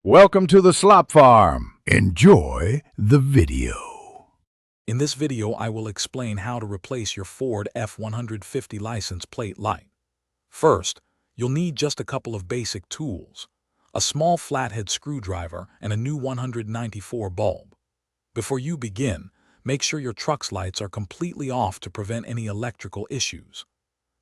Welcome to the Slop Farm. Enjoy the video. In this video, I will explain how to replace your Ford F150 license plate light. First, you'll need just a couple of basic tools: a small flathead screwdriver and a new 194 bulb. Before you begin, make sure your truck's lights are completely off to prevent any electrical issues.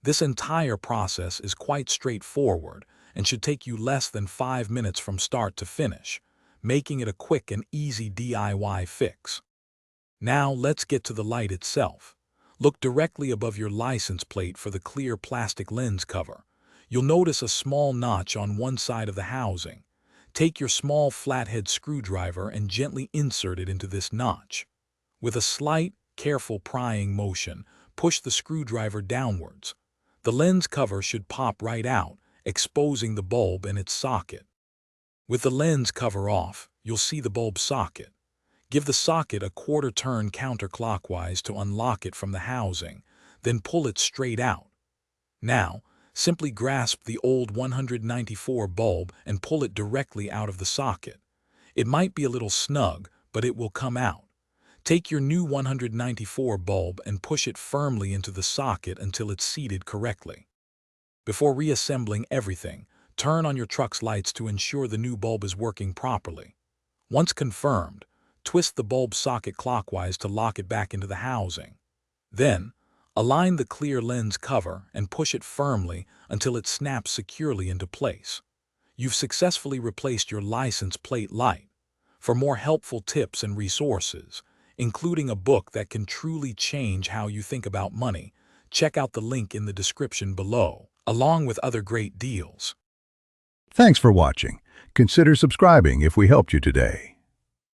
This entire process is quite straightforward and should take you less than 5 minutes from start to finish, making it a quick and easy DIY fix. Now let's get to the light itself. Look directly above your license plate for the clear plastic lens cover. You'll notice a small notch on one side of the housing. Take your small flathead screwdriver and gently insert it into this notch. With a slight, careful prying motion, push the screwdriver downwards. The lens cover should pop right out, exposing the bulb and its socket. With the lens cover off, you'll see the bulb socket. Give the socket a quarter turn counterclockwise to unlock it from the housing, then pull it straight out. Now, simply grasp the old 194 bulb and pull it directly out of the socket. It might be a little snug, but it will come out. Take your new 194 bulb and push it firmly into the socket until it's seated correctly. Before reassembling everything, turn on your truck's lights to ensure the new bulb is working properly. Once confirmed, twist the bulb socket clockwise to lock it back into the housing. Then, align the clear lens cover and push it firmly until it snaps securely into place. You've successfully replaced your license plate light. For more helpful tips and resources, including a book that can truly change how you think about money, check out the link in the description below, along with other great deals. Thanks for watching. Consider subscribing if we helped you today.